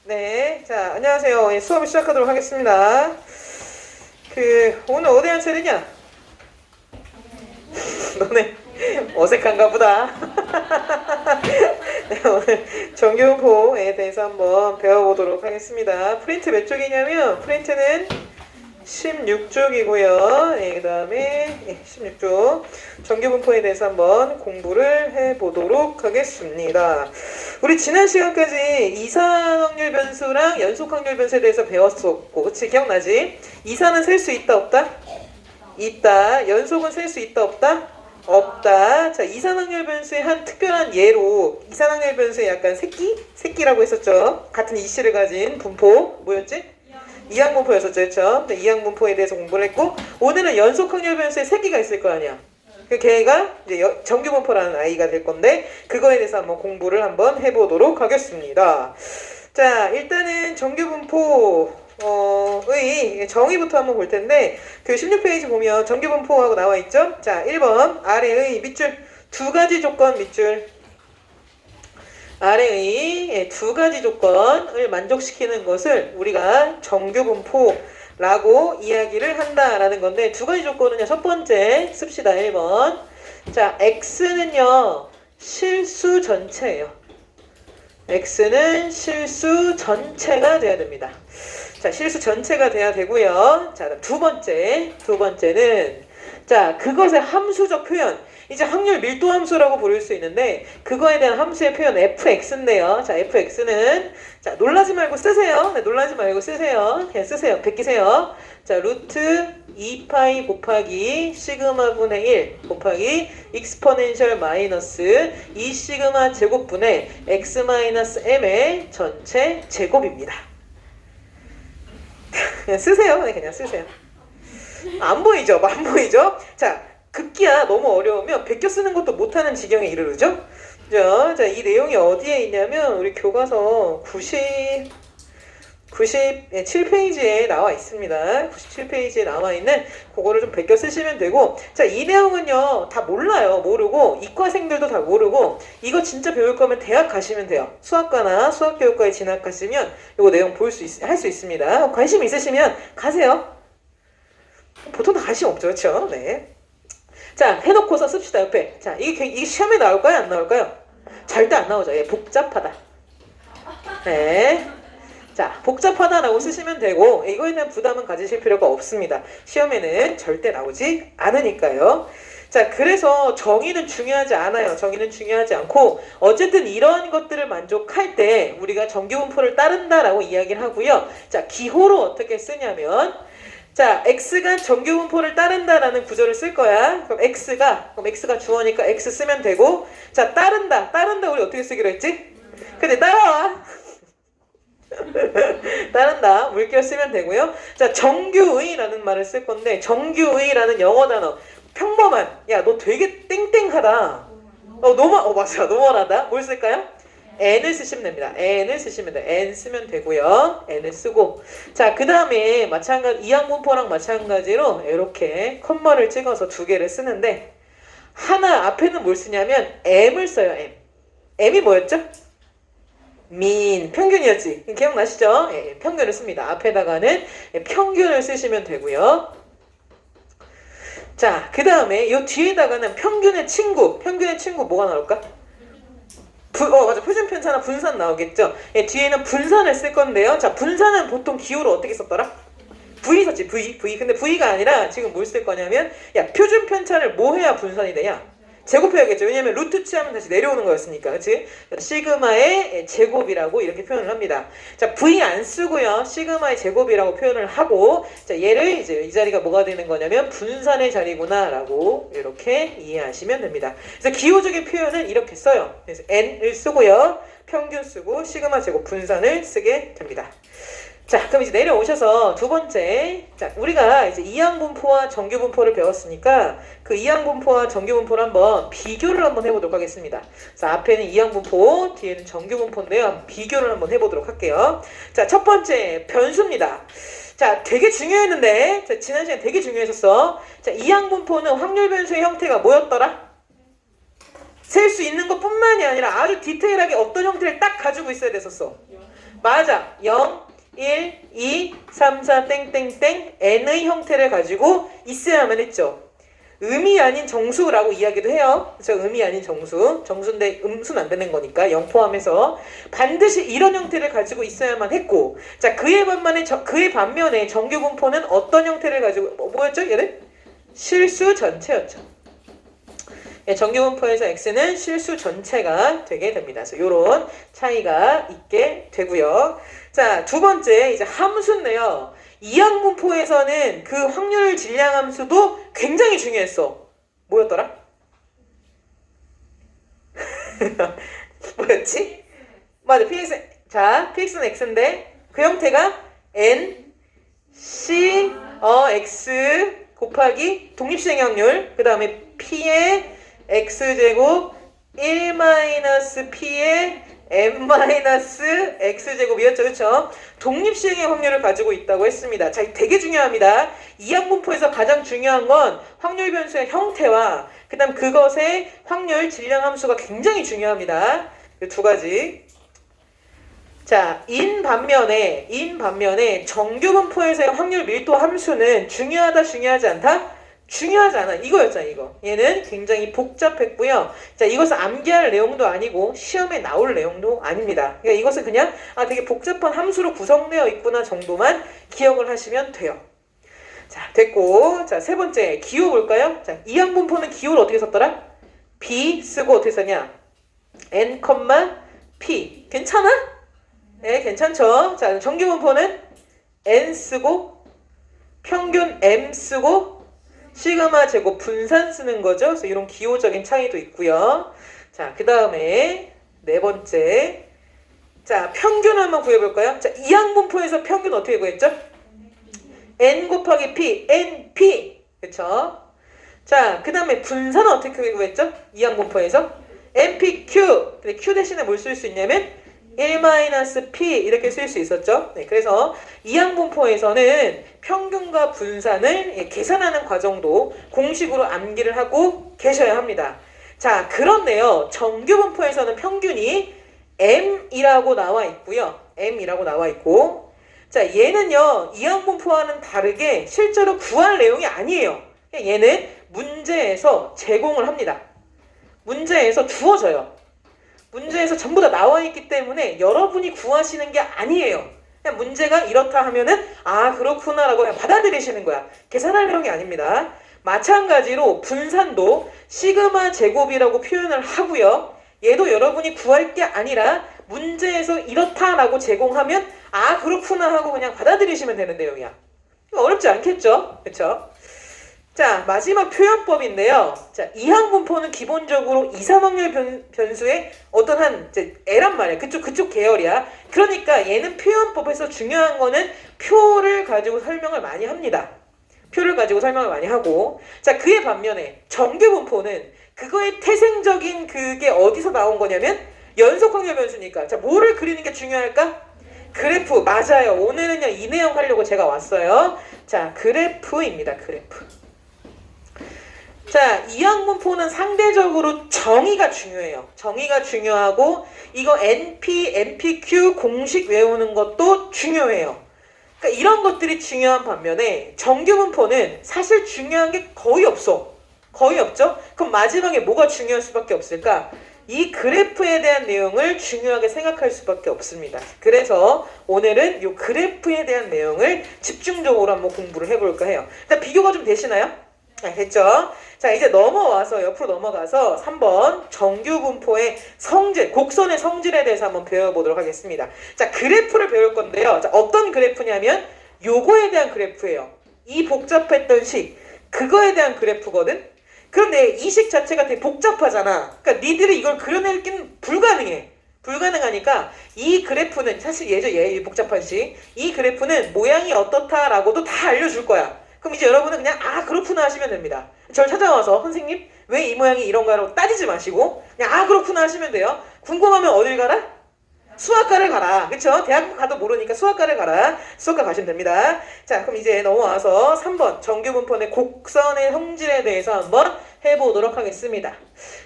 네, 자, 안녕하세요. 수업을 시작하도록 하겠습니다. 오늘 어디 한 차례냐? 너네 어색한가 보다. 네, 오늘 정규분포에 대해서 한번 배워보도록 하겠습니다. 프린트 몇 쪽이냐면, 프린트는 16쪽이고요. 그 다음에 16쪽 정규분포에 대해서 한번 공부를 해보도록 하겠습니다. 우리 지난 시간까지 이산확률 변수랑 연속확률 변수에 대해서 배웠었고, 그치? 기억나지? 이산은 셀 수 있다 없다? 있다. 연속은 셀 수 있다 없다? 없다. 자, 이산확률 변수의 한 특별한 예로 이산확률 변수의 약간 새끼라고 했었죠. 같은 이씨를 가진 분포 뭐였지? 이항분포였었죠. 그렇죠? 이항분포에 대해서 공부를 했고, 오늘은 연속확률 변수의 새끼가 있을 거 아니야. 그 걔가 이제 정규분포라는 아이가 될 건데, 그거에 대해서 한번 공부를 한번 해보도록 하겠습니다. 자, 일단은 정규분포의 정의부터 한번 볼 텐데, 그 16페이지 보면 정규분포하고 나와 있죠. 자, 1번 아래의 밑줄 두 가지 조건 밑줄 아래의 두 가지 조건을 만족시키는 것을 우리가 정규분포라고 이야기를 한다라는 건데, 두 가지 조건은요, 첫 번째 씁시다. 1번. 자, x는요 실수 전체예요. x는 실수 전체가 돼야 됩니다. 자, 실수 전체가 돼야 되고요. 자, 두 번째는 자, 그것의 함수적 표현. 이제 확률 밀도 함수라고 부를 수 있는데, 그거에 대한 함수의 표현 fx인데요. 자, fx는 자, 놀라지 말고 쓰세요. 네, 놀라지 말고 쓰세요. 그냥 쓰세요. 베끼세요. 자, 루트 2파이 곱하기 시그마분의 1 곱하기 익스포넨셜 마이너스 2 시그마 제곱분의 x 마이너스 m의 전체 제곱입니다. 그냥 쓰세요. 네, 그냥 쓰세요. 안 보이죠? 안 보이죠? 자, 급기야 너무 어려우면 베껴 쓰는 것도 못하는 지경에 이르르죠? 자, 이 내용이 어디에 있냐면 우리 교과서 97페이지에 나와 있습니다. 97페이지에 나와 있는 그거를 좀 베껴 쓰시면 되고, 자, 이 내용은요 다 몰라요. 모르고 이과생들도 다 모르고, 이거 진짜 배울 거면 대학 가시면 돼요. 수학과나 수학교육과에 진학하시면 이거 내용 할 수 있습니다. 관심 있으시면 가세요. 보통 다 관심 없죠, 그렇죠? 네. 자, 해놓고서 씁시다. 옆에. 자, 이게 시험에 나올까요? 안 나올까요? 절대 안 나오죠. 예, 복잡하다. 네. 자, 복잡하다라고 쓰시면 되고, 이거에 대한 부담은 가지실 필요가 없습니다. 시험에는 절대 나오지 않으니까요. 자, 그래서 정의는 중요하지 않아요. 정의는 중요하지 않고, 어쨌든 이런 것들을 만족할 때 우리가 정규분포를 따른다라고 이야기를 하고요. 자, 기호로 어떻게 쓰냐면, 자, x가 정규분포를 따른다라는 구조를 쓸 거야. 그럼 x가 주어니까 x 쓰면 되고, 자, 따른다 우리 어떻게 쓰기로 했지? 근데 따라와. 따른다 물결 쓰면 되고요. 자, 정규의라는 말을 쓸 건데, 정규의라는 영어 단어 평범한, 야, 너 되게 땡땡하다, 맞아, 노멀하다. 뭘 쓸까요? n을 쓰시면 됩니다. n을 쓰시면 돼요. n 쓰면 되고요. n을 쓰고, 자, 그 다음에 이항분포랑 마찬가지로 이렇게 컴마를 찍어서 두 개를 쓰는데, 하나 앞에는 뭘 쓰냐면 m을 써요. m이 뭐였죠? 평균이었지. 기억나시죠? 예, 평균을 씁니다. 앞에다가는 평균을 쓰시면 되고요. 자, 그 다음에 이 뒤에다가는 평균의 친구 뭐가 나올까? 맞아. 표준편차나 분산 나오겠죠? 예, 뒤에는 분산을 쓸 건데요. 자, 분산은 보통 기호로 어떻게 썼더라? V 썼지, V. 근데 V가 아니라 지금 뭘 쓸 거냐면, 야, 표준편차를 뭐 해야 분산이 되냐? 제곱해야겠죠. 왜냐면 루트 취하면 다시 내려오는 거였으니까. 그치? 시그마의 제곱이라고 이렇게 표현을 합니다. 자, V 안 쓰고요. 시그마의 제곱이라고 표현을 하고, 자, 얘를 이제 이 자리가 뭐가 되는 거냐면 분산의 자리구나 라고 이렇게 이해하시면 됩니다. 그래서 기호적인 표현은 이렇게 써요. 그래서 n을 쓰고요. 평균 쓰고 시그마 제곱 분산을 쓰게 됩니다. 자, 그럼 이제 내려오셔서 두 번째. 자, 우리가 이제 이항분포와 정규분포를 배웠으니까 그 이항분포와 정규분포를 한번 비교를 한번 해보도록 하겠습니다. 자, 앞에는 이항분포, 뒤에는 정규분포인데요. 비교를 한번 해보도록 할게요. 자, 첫 번째 변수입니다. 자, 되게 중요했는데, 자, 지난 시간에 되게 중요했었어. 자, 이항분포는 확률 변수의 형태가 뭐였더라? 셀 수 있는 것뿐만이 아니라 아주 디테일하게 어떤 형태를 딱 가지고 있어야 됐었어. 맞아. 0, 1, 2, 3, 4, 땡땡땡 n의 형태를 가지고 있어야만 했죠. 음이 아닌 정수라고 이야기도 해요. 그렇죠? 음이 아닌 정수. 정수인데 음수는 안 되는 거니까 0 포함해서 반드시 이런 형태를 가지고 있어야만 했고, 자 그의 반면에 정규 분포는 어떤 형태를 가지고 뭐였죠? 얘는 실수 전체였죠. 예, 정규 분포에서 x는 실수 전체가 되게 됩니다. 그래서 이런 차이가 있게 되고요. 자, 두 번째 이제 함수인데요. 이항 분포에서는 그 확률 질량 함수도 굉장히 중요했어. 뭐였더라? 뭐였지? 맞아, px. 자, px는 x인데 그 형태가 n c x 곱하기 독립시행 확률, 그 다음에 p의 x제곱 1-p의 n-x제곱이었죠. 그렇죠? 독립시행의 확률을 가지고 있다고 했습니다. 자, 되게 중요합니다. 이항분포에서 가장 중요한 건 확률 변수의 형태와 그 다음 그것의 확률 질량 함수가 굉장히 중요합니다. 이 두 가지. 자, 인 반면에 정규 분포에서의 확률 밀도 함수는 중요하다, 중요하지 않다? 중요하지 않아. 이거였잖아, 이거. 얘는 굉장히 복잡했고요. 자, 이것은 암기할 내용도 아니고 시험에 나올 내용도 아닙니다. 그러니까 이것은 그냥 되게 복잡한 함수로 구성되어 있구나 정도만 기억을 하시면 돼요. 자, 됐고. 자, 세 번째 기호 볼까요? 자, 이항 분포는 기호를 어떻게 썼더라? B 쓰고 어떻게 썼냐? N, P. 괜찮아? 네, 괜찮죠? 자, 정규 분포는 N 쓰고 평균 M 쓰고 시그마 제곱 분산 쓰는 거죠. 그래서 이런 기호적인 차이도 있고요. 자, 그 다음에 네 번째. 자, 평균 한번 구해볼까요? 자, 이항 분포에서 평균 어떻게 구했죠? N 곱하기 P, NP. 그쵸? 자, 그 다음에 분산은 어떻게 구했죠? 이항 분포에서 NPQ. 근데 Q 대신에 뭘 쓸 수 있냐면 1-P 이렇게 쓸 수 있었죠. 네, 그래서 이항 분포에서는 평균과 분산을 계산하는 과정도 공식으로 암기를 하고 계셔야 합니다. 자, 그런데요. 정규 분포에서는 평균이 M이라고 나와 있고요. M이라고 나와 있고, 자, 얘는요. 이항 분포와는 다르게 실제로 구할 내용이 아니에요. 얘는 문제에서 제공을 합니다. 문제에서 주어져요. 문제에서 전부 다 나와 있기 때문에 여러분이 구하시는 게 아니에요. 그냥 문제가 이렇다 하면은 그렇구나 라고 그냥 받아들이시는 거야. 계산할 내용이 아닙니다. 마찬가지로 분산도 시그마 제곱이라고 표현을 하고요. 얘도 여러분이 구할 게 아니라 문제에서 이렇다라고 제공하면 그렇구나 하고 그냥 받아들이시면 되는 내용이야. 어렵지 않겠죠? 그렇죠? 자, 마지막 표현법인데요. 자, 이항 분포는 기본적으로 이삼확률 변수의 어떤 L란 말이야. 그쪽 계열이야. 그러니까 얘는 표현법에서 중요한 거는 표를 가지고 설명을 많이 합니다. 표를 가지고 설명을 많이 하고, 자, 그에 반면에 정규 분포는 그거의 태생적인 그게 어디서 나온 거냐면 연속 확률 변수니까. 자, 뭐를 그리는 게 중요할까? 그래프. 맞아요. 오늘은요, 이 내용 하려고 제가 왔어요. 자, 그래프입니다. 그래프. 자, 이항 분포는 상대적으로 정의가 중요해요. 정의가 중요하고 이거 NP, NPQ 공식 외우는 것도 중요해요. 그러니까 이런 것들이 중요한 반면에 정규 분포는 사실 중요한 게 거의 없어. 거의 없죠? 그럼 마지막에 뭐가 중요할 수밖에 없을까? 이 그래프에 대한 내용을 중요하게 생각할 수밖에 없습니다. 그래서 오늘은 이 그래프에 대한 내용을 집중적으로 한번 공부를 해볼까 해요. 일단 비교가 좀 되시나요? 됐죠? 자, 이제 옆으로 넘어가서 3번 정규 분포의 성질, 곡선의 성질에 대해서 한번 배워보도록 하겠습니다. 자, 그래프를 배울 건데요. 자, 어떤 그래프냐면 요거에 대한 그래프예요. 이 복잡했던 식, 그거에 대한 그래프거든? 그런데 이 식 자체가 되게 복잡하잖아. 그러니까 니들이 이걸 그려내긴 불가능해. 불가능하니까 이 그래프는 사실 이 복잡한 식, 이 그래프는 모양이 어떻다라고도 다 알려줄 거야. 그럼 이제 여러분은 그냥 그렇구나 하시면 됩니다. 저를 찾아와서 선생님 왜 이 모양이 이런가라고 따지지 마시고 그냥 그렇구나 하시면 돼요. 궁금하면 어딜 가라? 수학과를 가라. 그쵸? 대학 가도 모르니까 수학과를 가라. 수학과 가시면 됩니다. 자, 그럼 이제 넘어와서 3번 정규 분포의 곡선의 성질에 대해서 한번 해보도록 하겠습니다.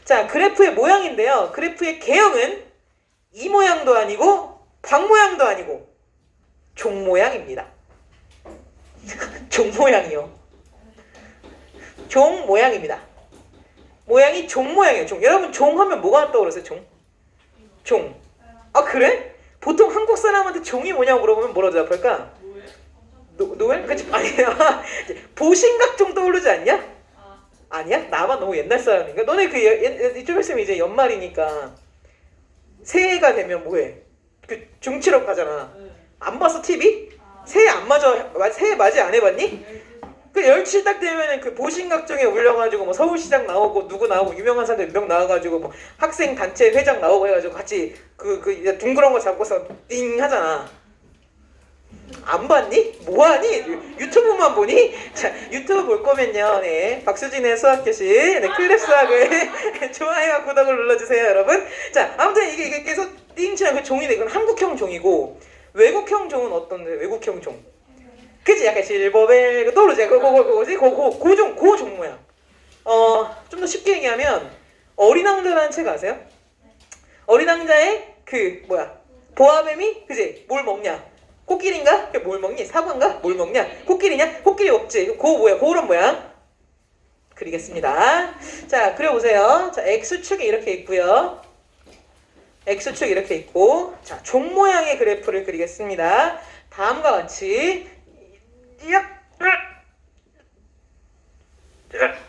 자, 그래프의 모양인데요. 그래프의 개형은 이 모양도 아니고 방 모양도 아니고 종 모양입니다. 종 모양이요. 종 모양입니다. 모양이 종 모양이에요. 종. 여러분 종 하면 뭐가 떠오르세요? 종. 종. 아 그래? 보통 한국 사람한테 종이 뭐냐고 물어보면 뭐라고 대답할까? 노엘? 그치? 아니야. 보신각종 떠오르지 않냐? 아니야? 나만 너무 옛날 사람인가? 너네 이쪽 있으면 이제 연말이니까 새해가 되면 뭐해? 그 중치러 가잖아. 안 봤어 TV? 새해 안 맞아? 새해 맞이 안 해봤니? 그 열칠 딱 되면은 그 보신각종에 올려가지고 뭐 서울시장 나오고 누구 나오고 유명한 사람들 몇 명 나와가지고 뭐 학생 단체 회장 나오고 해가지고 같이 이제 둥그런 거 잡고서 띵 하잖아. 안 봤니? 뭐하니? 유튜브만 보니? 자, 유튜브 볼 거면요, 네, 박수진의 수학교실, 네, 클랩 수학을 좋아요와 구독을 눌러주세요, 여러분. 자, 아무튼 이게 계속 띵치한 그 종이네. 이건 한국형 종이고, 외국형 종은 어떤데? 외국형 종. 그치? 약간 실버벨 떠오르지? 고 종 모양. 좀 더 쉽게 얘기하면 어린 왕자라는 책 아세요? 어린 왕자의 보아뱀이 그치? 뭘 먹냐? 코끼리인가? 뭘 먹니? 사과인가? 뭘 먹냐? 코끼리냐? 코끼리 먹지. 그런 모양 그리겠습니다. 자, 그려보세요. 자, X축이 이렇게 있고요. X축 이렇게 있고, 자, 종 모양의 그래프를 그리겠습니다. 다음과 같이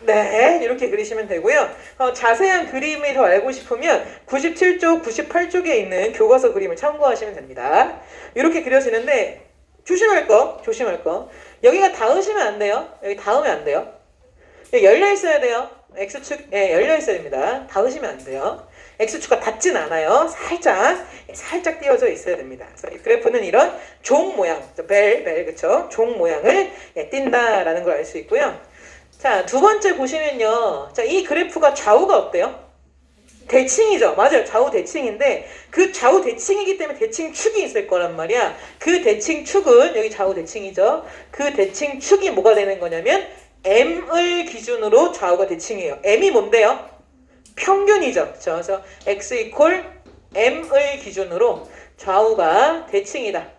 네, 이렇게 그리시면 되고요. 자세한 그림을 더 알고 싶으면 97쪽, 98쪽에 있는 교과서 그림을 참고하시면 됩니다. 이렇게 그려지는데 조심할 거. 여기가 닿으시면 안 돼요. 여기 닿으면 안 돼요. 여기 열려 있어야 돼요. X축, 열려 있어야 됩니다. 닿으시면 안 돼요. X축과 닿진 않아요. 살짝 띄어져 있어야 됩니다. 그래서 이 그래프는 이런 종 모양, 그쵸? 종 모양을 띈다라는 걸 알 수 있고요. 자, 두 번째 보시면요. 자, 이 그래프가 좌우가 어때요? 대칭이죠. 맞아요. 좌우 대칭인데 그 좌우 대칭이기 때문에 대칭축이 있을 거란 말이야. 그 대칭축은 여기 좌우 대칭이죠. 그 대칭축이 뭐가 되는 거냐면 M을 기준으로 좌우가 대칭이에요. M이 뭔데요? 평균이죠. 그쵸? 그래서 X 이퀄 M을 기준으로 좌우가 대칭이다.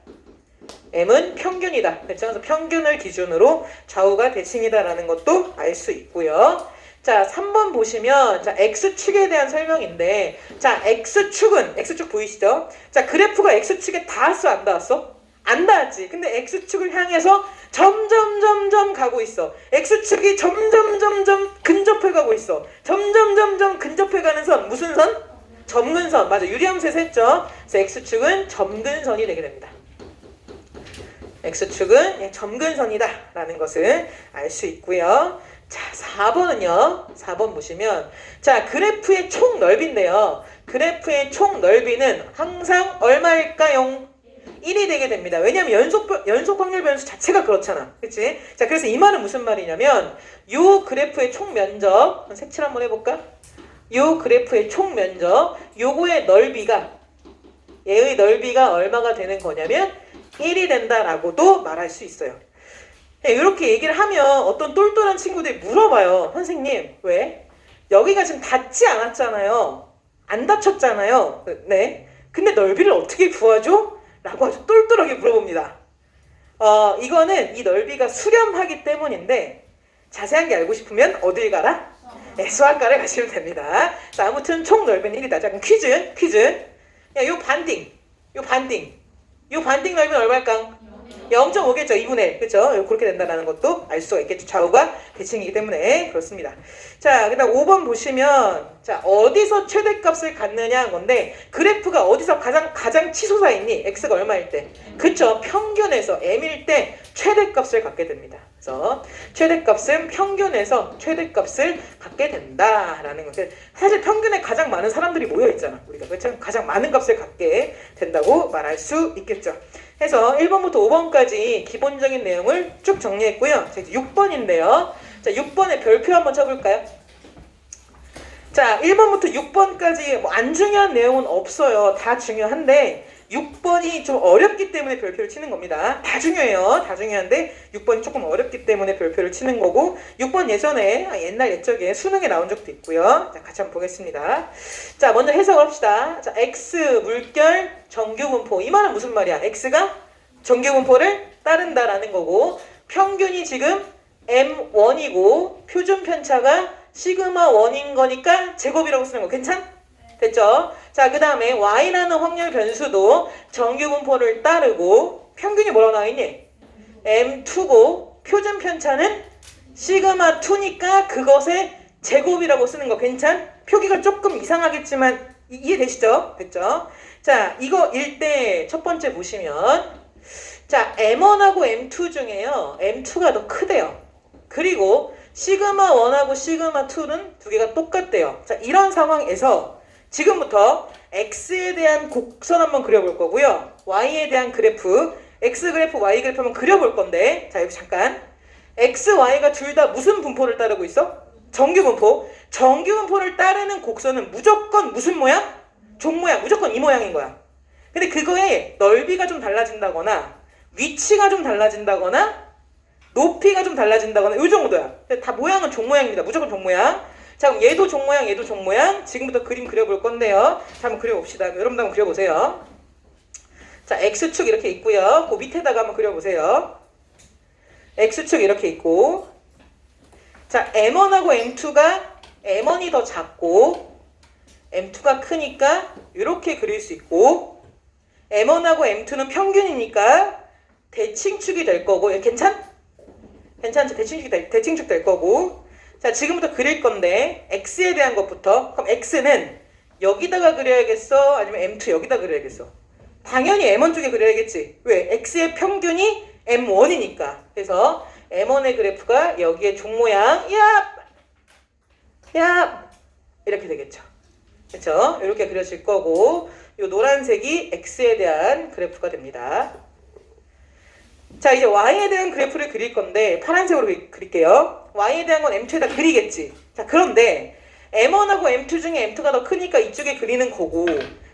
M은 평균이다. 그렇죠? 그래서 평균을 기준으로 좌우가 대칭이다라는 것도 알 수 있고요. 자, 3번 보시면 자, X축에 대한 설명인데 자, X축 보이시죠? 자, 그래프가 X축에 닿았어, 안 닿았어? 안 닿았지. 근데 X축을 향해서 점점 가고 있어. X축이 점점 근접해 가고 있어. 점점 근접해 가는 선 무슨 선? 점근선. 맞아. 유리함수에서 했죠. 그래서 X축은 점근선이 되게 됩니다. X축은 점근선이다 라는 것을 알 수 있고요. 자, 4번은요. 4번 보시면 자, 그래프의 총 넓이인데요. 그래프의 총 넓이는 항상 얼마일까요? 1이 되게 됩니다. 왜냐하면 연속 확률 변수 자체가 그렇잖아. 그치? 자, 그래서 이 말은 무슨 말이냐면 요 그래프의 총 면적 색칠 한번 해볼까? 요 그래프의 총 면적 요거의 넓이가 얘의 넓이가 얼마가 되는 거냐면 1이 된다라고도 말할 수 있어요. 이렇게 얘기를 하면 어떤 똘똘한 친구들이 물어봐요. 선생님, 왜? 여기가 지금 닿지 않았잖아요. 안 닫혔잖아요. 네. 근데 넓이를 어떻게 구하죠? 라고 아주 똘똘하게 물어봅니다. 이거는 이 넓이가 수렴하기 때문인데 자세한 게 알고 싶으면 어딜 가라? 네, 수학과를 가시면 됩니다. 자, 아무튼 총 넓이는 1이다. 자, 그럼 퀴즈. 야, 요 반딩 넓이는 얼마일까? 0.5겠죠. 2분의 1. 그렇죠? 그렇게 된다는 것도 알 수가 있겠죠. 좌우가 대칭이기 때문에 그렇습니다. 자, 그다음 5번 보시면 자, 어디서 최대값을 갖느냐 건데 그래프가 어디서 가장 치솟아 있니? x가 얼마일 때? 그렇죠. 평균에서 m일 때 최대값을 갖게 됩니다. 그래서 최대값은 평균에서 최대값을 갖게 된다라는 것을 사실 평균에 가장 많은 사람들이 모여 있잖아. 우리가 그렇죠? 가장 많은 값을 갖게 된다고 말할 수 있겠죠. 해서 1번부터 5번까지 기본적인 내용을 쭉 정리했고요. 자, 이제 6번인데요. 자, 6번에 별표 한번 쳐볼까요? 자, 1번부터 6번까지 뭐 안 중요한 내용은 없어요. 다 중요한데 6번이 좀 어렵기 때문에 별표를 치는 겁니다. 다 중요해요. 다 중요한데 6번이 조금 어렵기 때문에 별표를 치는 거고 6번 예전에 옛날 옛적에 수능에 나온 적도 있고요. 자, 같이 한번 보겠습니다. 자, 먼저 해석을 합시다. 자, X 물결 정규분포. 이 말은 무슨 말이야? X가 정규분포를 따른다라는 거고 평균이 지금 M1이고 표준 편차가 시그마 1인 거니까 제곱이라고 쓰는 거 괜찮? 됐죠? 자, 그 다음에 Y라는 확률 변수도 정규분포를 따르고 평균이 뭐라고 나와있니? M2고 표준 편차는 시그마 2니까 그것의 제곱이라고 쓰는 거 괜찮? 표기가 조금 이상하겠지만 이해되시죠? 됐죠? 자, 이거 일 때 첫 번째 보시면 자, M1하고 M2 중에요. M2가 더 크대요. 그리고 시그마 1하고 시그마 2는 두 개가 똑같대요. 자, 이런 상황에서 지금부터 X에 대한 곡선 한번 그려볼 거고요. Y에 대한 그래프, X 그래프, Y 그래프 한번 그려볼 건데 자, 여기 잠깐 X, Y가 둘 다 무슨 분포를 따르고 있어? 정규분포. 정규분포를 따르는 곡선은 무조건 무슨 모양? 종 모양. 무조건 이 모양인 거야. 근데 그거에 넓이가 좀 달라진다거나 위치가 좀 달라진다거나 높이가 좀 달라진다거나 이 정도야. 다 모양은 종 모양입니다. 무조건 종 모양. 자, 그럼 얘도 종 모양, 얘도 종 모양. 지금부터 그림 그려볼 건데요. 자, 한번 그려봅시다. 여러분도 한번 그려보세요. 자, X축 이렇게 있고요. 그 밑에다가 한번 그려보세요. X축 이렇게 있고 자, M1하고 M2가 M1이 더 작고 M2가 크니까 이렇게 그릴 수 있고 M1하고 M2는 평균이니까 대칭축이 될 거고 괜찮? 괜찮죠? 대칭축 될 거고 자, 지금부터 그릴 건데 X에 대한 것부터 그럼 X는 여기다가 그려야겠어? 아니면 M2 여기다 그려야겠어? 당연히 M1 쪽에 그려야겠지. 왜? X의 평균이 M1이니까. 그래서 M1의 그래프가 여기에 종 모양 야 이렇게 되겠죠. 그렇죠? 이렇게 그려질 거고 이 노란색이 X에 대한 그래프가 됩니다. 자, 이제 Y에 대한 그래프를 그릴 건데 파란색으로 그릴게요. Y에 대한 건 M2에다 그리겠지. 자, 그런데 M1하고 M2 중에 M2가 더 크니까 이쪽에 그리는 거고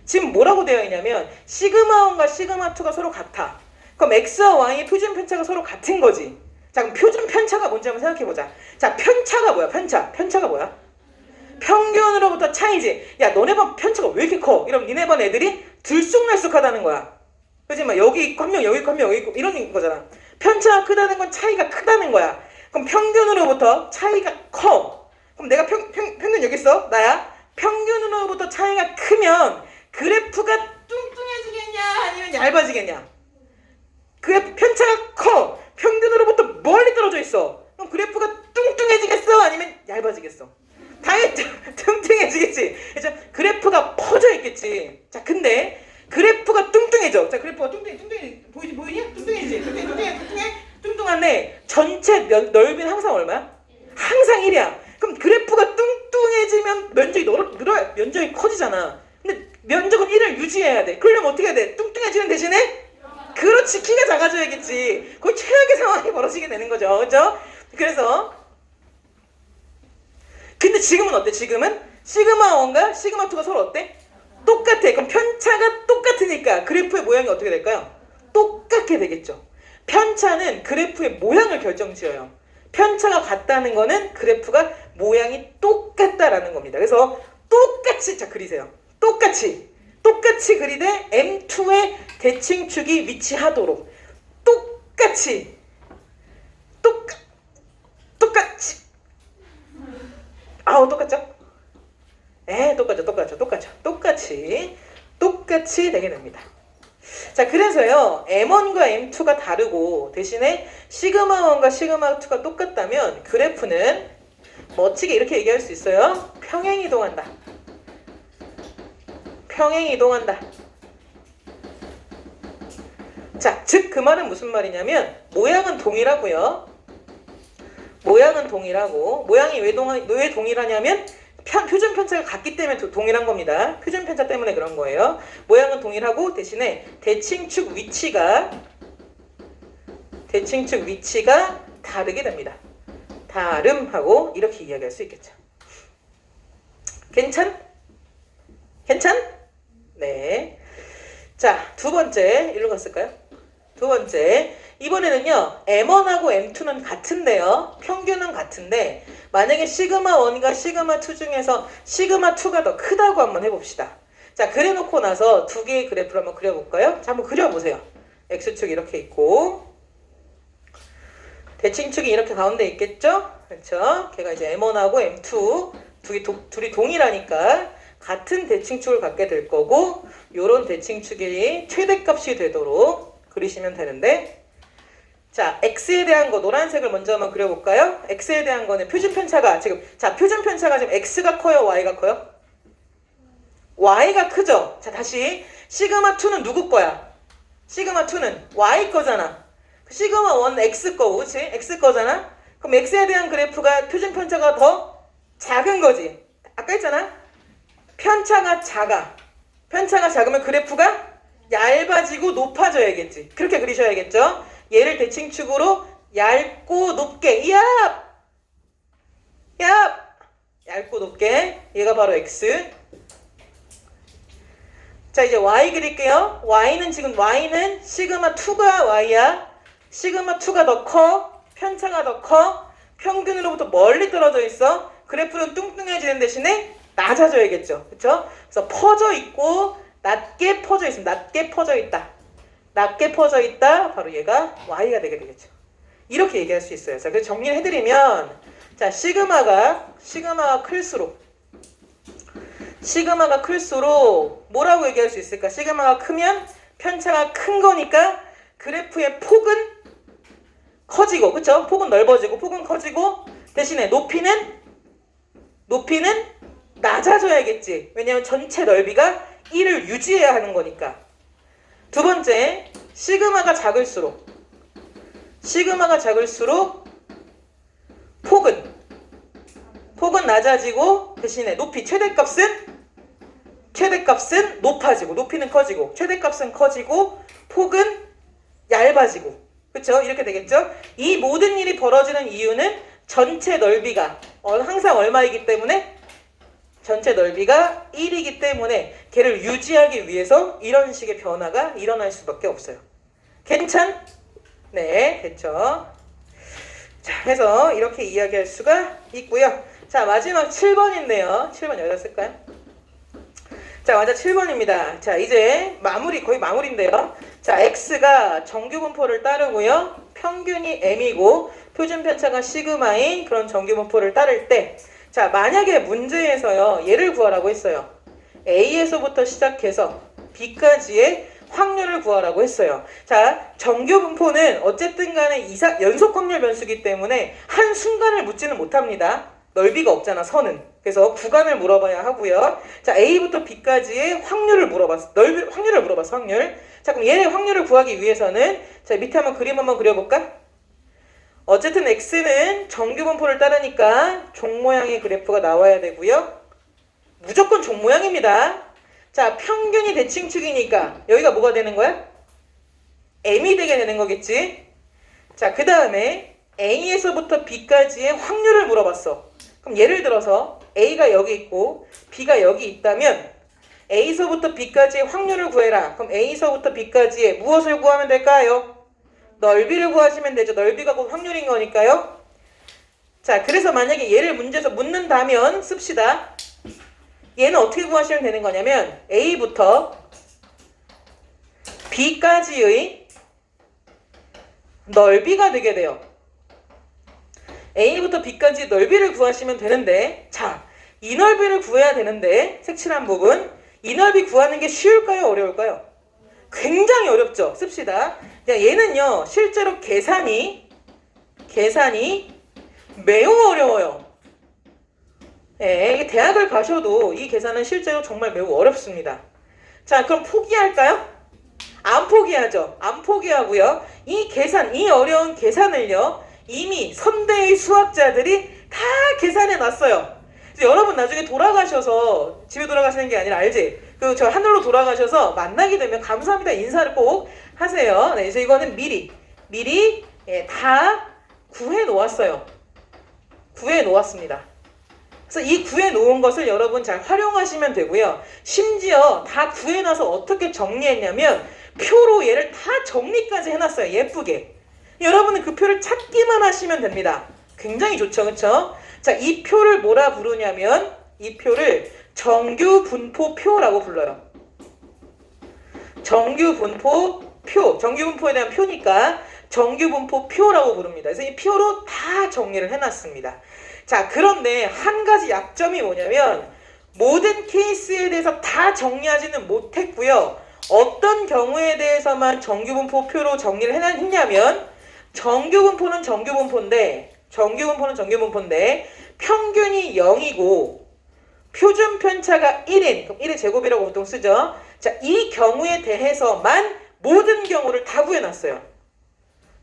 지금 뭐라고 되어 있냐면 시그마 1과 시그마 2가 서로 같아. 그럼 X와 Y의 표준 편차가 서로 같은 거지. 자, 그럼 표준 편차가 뭔지 한번 생각해보자. 자, 편차가 뭐야? 편차가 뭐야? 평균으로부터 차이지. 야, 너네 반 편차가 왜 이렇게 커? 이러면 니네 반 애들이 들쑥날쑥하다는 거야. 그지? 막 여기 있고 한 명 여기 있고 한 명 여기 있고 이런 거잖아. 편차가 크다는 건 차이가 크다는 거야. 그럼 평균으로부터 차이가 커. 그럼 내가 평균 여기 있어? 나야? 평균으로부터 차이가 크면 그래프가 뚱뚱해지겠냐? 아니면 얇아지겠냐? 그래프 편차가 커. 평균으로부터 멀리 떨어져 있어. 그럼 그래프가 뚱뚱해지겠어? 아니면 얇아지겠어? 당연히 뚱뚱해지겠지. 그래서 그래프가 퍼져 있겠지. 자, 근데 그래프가 뚱뚱해져. 자, 그래프가 뚱뚱해. 보이냐? 뚱뚱해지지. 뚱뚱한데 전체 넓이는 항상 얼마야? 항상 1이야. 그럼 그래프가 뚱뚱해지면 면적이 늘어야 면적이 커지잖아. 근데 면적은 1을 유지해야 돼. 그러려면 어떻게 해야 돼? 뚱뚱해지는 대신에 그렇지, 키가 작아져야겠지. 거의 최악의 상황이 벌어지게 되는 거죠. 그죠? 그래서 근데 지금은 어때? 지금은 시그마 1과 시그마 2가 서로 어때? 똑같아. 그럼 편차가 똑같으니까 그래프의 모양이 어떻게 될까요? 똑같게 되겠죠. 편차는 그래프의 모양을 결정지어요. 편차가 같다는 거는 그래프가 모양이 똑같다라는 겁니다. 그래서 똑같이 자 그리세요. 똑같이 그리되 M2의 대칭축이 위치하도록 똑같이 똑같죠? 똑같이 되게 됩니다. 자, 그래서요 M1과 M2가 다르고 대신에 시그마 1과 시그마 2가 똑같다면 그래프는 멋지게 이렇게 얘기할 수 있어요. 평행이동한다. 자, 즉 그 말은 무슨 말이냐면 모양은 동일하고요. 모양이 왜 동일하냐면 표준 편차가 같기 때문에 동일한 겁니다. 표준 편차 때문에 그런 거예요. 모양은 동일하고 대신에 대칭축 위치가 다르게 됩니다. 다름하고 이렇게 이야기할 수 있겠죠. 괜찮? 네. 자, 두 번째 일로 갔을까요? 두 번째 이번에는요 M1하고 M2는 같은데요 평균은 같은데 만약에 시그마 1과 시그마 2 중에서 시그마 2가 더 크다고 한번 해봅시다. 자, 그래놓고 나서 두 개의 그래프를 한번 그려볼까요? 자, 한번 그려보세요. X축이 이렇게 있고 대칭축이 이렇게 가운데 있겠죠? 그렇죠? 걔가 이제 M1하고 M2 둘이 동일하니까 같은 대칭축을 갖게 될 거고 요런 대칭축이 최대값이 되도록 그리시면 되는데 자, X에 대한 거 노란색을 먼저 한번 그려볼까요? X에 대한 거는 표준편차가 지금 자, 표준편차가 지금 X가 커요? Y가 커요? Y가 크죠? 자, 다시 시그마2는 누구 거야? 시그마2는 Y 거잖아. 시그마1 X 거고 그치? X 거잖아? 그럼 X에 대한 그래프가 표준편차가 더 작은 거지. 아까 했잖아? 편차가 작아. 편차가 작으면 그래프가 얇아지고 높아져야겠지. 그렇게 그리셔야겠죠? 얘를 대칭축으로 얇고 높게 얍! 얍! 얇고 높게 얘가 바로 X. 자, 이제 Y 그릴게요. Y는 지금 Y는 시그마2가 Y야. 시그마2가 더 커. 편차가 더 커. 평균으로부터 멀리 떨어져 있어. 그래프는 뚱뚱해지는 대신에 낮아져야겠죠. 그쵸? 그래서 퍼져 있고 낮게 퍼져 있습니다. 낮게 퍼져 있다. 낮게 퍼져 있다. 바로 얘가 Y가 되게 되겠죠. 이렇게 얘기할 수 있어요. 자, 그래서 정리를 해드리면 자, 시그마가 클수록 뭐라고 얘기할 수 있을까? 시그마가 크면 편차가 큰 거니까 그래프의 폭은 커지고, 그쵸? 폭은 넓어지고, 폭은 커지고, 대신에 높이는 낮아져야겠지. 왜냐하면 전체 넓이가 1을 유지해야 하는 거니까. 두 번째, 시그마가 작을수록 폭은 낮아지고, 대신에 높이 최대값은 높아지고, 높이는 커지고, 최대값은 커지고, 폭은 얇아지고. 그쵸? 이렇게 되겠죠? 이 모든 일이 벌어지는 이유는 전체 넓이가 항상 얼마이기 때문에? 전체 넓이가 1이기 때문에 걔를 유지하기 위해서 이런 식의 변화가 일어날 수밖에 없어요. 괜찮? 네, 됐죠? 자, 해서 이렇게 이야기할 수가 있고요. 자, 마지막 7번인데요. 7번 여기다 쓸까요? 자, 맞아 7번입니다. 자, 이제 거의 마무리인데요. 자, X가 정규분포를 따르고요. 평균이 M이고 표준편차가 시그마인 그런 정규분포를 따를 때 자, 만약에 문제에서요. 얘를 구하라고 했어요. A에서부터 시작해서 B까지의 확률을 구하라고 했어요. 자, 정규분포는 어쨌든 간에 연속 확률 변수기 때문에 한순간을 묻지는 못합니다. 넓이가 없잖아, 선은. 그래서 구간을 물어봐야 하고요. 자, A부터 B까지의 확률을 물어봤어. 확률을 물어봤어, 확률. 자, 그럼 얘의 확률을 구하기 위해서는 자, 밑에 한번 그림 한번 그려볼까? 어쨌든 X는 정규분포를 따르니까 종 모양의 그래프가 나와야 되고요. 무조건 종 모양입니다. 자, 평균이 대칭축이니까 여기가 뭐가 되는 거야? M이 되게 되는 거겠지? 자, 그 다음에 A에서부터 B까지의 확률을 물어봤어. 그럼 예를 들어서 A가 여기 있고 B가 여기 있다면 A서부터 B까지의 확률을 구해라. 그럼 A서부터 B까지의 무엇을 구하면 될까요? 넓이를 구하시면 되죠. 넓이가 곧 확률인 거니까요. 자, 그래서 만약에 얘를 문제에서 묻는다면 씁시다. 얘는 어떻게 구하시면 되는 거냐면 A부터 B까지의 넓이가 되게 돼요. A부터 B까지 넓이를 구하시면 되는데 자, 이 넓이를 구해야 되는데 색칠한 부분 이 넓이 구하는 게 쉬울까요? 어려울까요? 굉장히 어렵죠? 씁시다. 얘는요 실제로 계산이 매우 어려워요. 네, 대학을 가셔도 이 계산은 실제로 정말 매우 어렵습니다. 자, 그럼 포기할까요? 안 포기하죠. 안 포기하고요. 이 어려운 계산을요 이미 선대의 수학자들이 다 계산해 놨어요. 여러분 나중에 돌아가셔서 집에 돌아가시는 게 아니라 알지? 저 하늘로 돌아가셔서 만나게 되면 감사합니다 인사를 꼭 하세요. 네, 그래서 이거는 미리 다 구해 놓았어요. 구해 놓았습니다. 그래서 이 구해놓은 것을 여러분 잘 활용하시면 되고요. 심지어 다 구해놔서 어떻게 정리했냐면 표로 얘를 다 정리까지 해놨어요. 예쁘게. 여러분은 그 표를 찾기만 하시면 됩니다. 굉장히 좋죠. 그렇죠? 자, 이 표를 뭐라 부르냐면 이 표를 정규분포표라고 불러요. 정규분포표. 정규분포에 대한 표니까 정규분포표라고 부릅니다. 그래서 이 표로 다 정리를 해놨습니다. 자, 그런데 한 가지 약점이 뭐냐면 모든 케이스에 대해서 다 정리하지는 못했고요. 어떤 경우에 대해서만 정규분포표로 정리를 했냐면 정규분포는 정규분포인데 평균이 0이고 표준 편차가 1인, 그럼 1의 제곱이라고 보통 쓰죠. 자, 이 경우에 대해서만 모든 경우를 다 구해놨어요.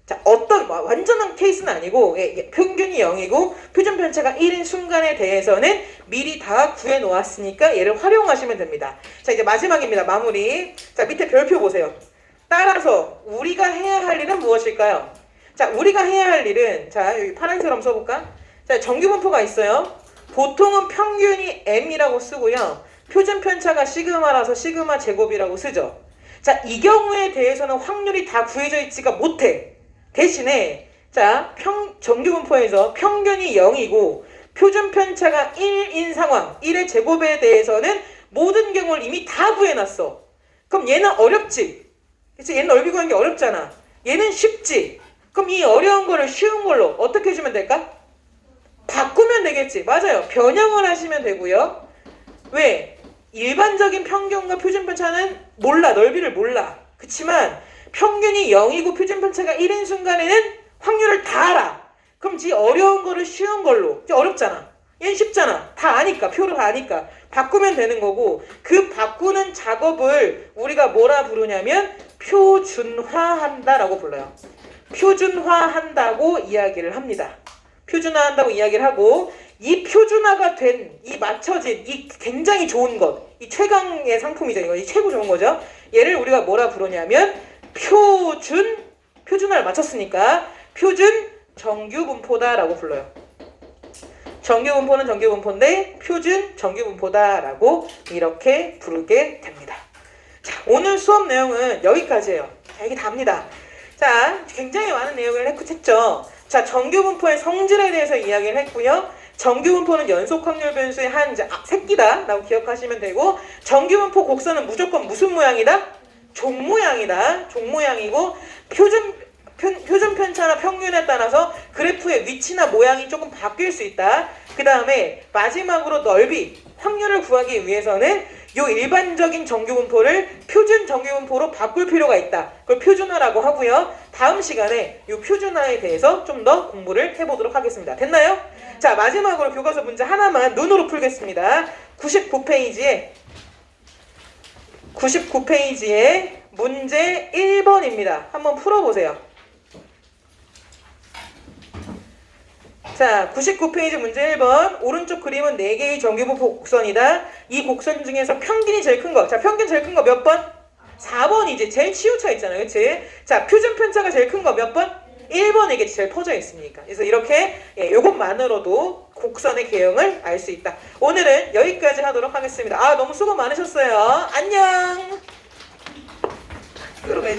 자, 어떤 완전한 케이스는 아니고 평균이 0이고 표준 편차가 1인 순간에 대해서는 미리 다 구해놓았으니까 얘를 활용하시면 됩니다. 자, 이제 마지막입니다. 마무리. 자, 밑에 별표 보세요. 따라서 우리가 해야 할 일은 무엇일까요? 자, 우리가 해야 할 일은, 자, 여기 파란색으로 한번 써볼까? 자, 정규분포가 있어요. 보통은 평균이 m이라고 쓰고요. 표준 편차가 시그마라서 시그마 제곱이라고 쓰죠. 자, 이 경우에 대해서는 확률이 다 구해져 있지가 못해. 대신에 자, 정규분포에서 평균이 0이고 표준 편차가 1인 상황, 1의 제곱에 대해서는 모든 경우를 이미 다 구해놨어. 그럼 얘는 어렵지. 그치? 얘는 넓이 구하는 게 어렵잖아. 얘는 쉽지. 그럼 이 어려운 거를 쉬운 걸로 어떻게 해주면 될까? 바꾸면 되겠지. 맞아요. 변형을 하시면 되고요. 왜? 일반적인 평균과 표준 편차는 몰라. 넓이를 몰라. 그치만 평균이 0이고 표준 편차가 1인 순간에는 확률을 다 알아. 그럼 이 어려운 거를 쉬운 걸로. 이제 어렵잖아. 얘는 쉽잖아. 다 아니까. 표를 다 아니까. 바꾸면 되는 거고 그 바꾸는 작업을 우리가 뭐라 부르냐면 표준화한다라고 불러요. 표준화한다고 이야기를 합니다. 표준화한다고 이야기를 하고 이 표준화가 된, 이 맞춰진, 이 굉장히 좋은 것, 이 최강의 상품이죠. 이거 이 최고 좋은 거죠. 얘를 우리가 뭐라 부르냐면 표준화를 맞췄으니까 표준 정규분포다라고 불러요. 정규분포는 정규분포인데 표준 정규분포다라고 이렇게 부르게 됩니다. 자, 오늘 수업 내용은 여기까지예요. 자, 이게 답니다. 자, 굉장히 많은 내용을 했죠. 자, 정규분포의 성질에 대해서 이야기를 했고요. 정규분포는 연속 확률 변수의 한 새끼다라고 기억하시면 되고 정규분포 곡선은 무조건 무슨 모양이다? 종 모양이다. 종 모양이고 표준 편차나 평균에 따라서 그래프의 위치나 모양이 조금 바뀔 수 있다. 그 다음에 마지막으로 넓이, 확률을 구하기 위해서는 요 일반적인 정규분포를 표준 정규분포로 바꿀 필요가 있다. 그걸 표준화라고 하고요. 다음 시간에 요 표준화에 대해서 좀 더 공부를 해보도록 하겠습니다. 됐나요? 자, 마지막으로 교과서 문제 하나만 눈으로 풀겠습니다. 99페이지에 문제 1번입니다. 한번 풀어보세요. 자, 99페이지 문제 1번. 오른쪽 그림은 4개의 정규분포 곡선이다. 이 곡선 중에서 평균이 제일 큰 거. 자, 평균 제일 큰 거 몇 번? 4번이지. 제일 치우쳐 있잖아요. 그치? 자, 표준 편차가 제일 큰 거 몇 번? 1번에게 제일 퍼져 있으니까. 그래서 이렇게 요것만으로도 곡선의 개형을 알 수 있다. 오늘은 여기까지 하도록 하겠습니다. 아, 너무 수고 많으셨어요. 안녕. 그러면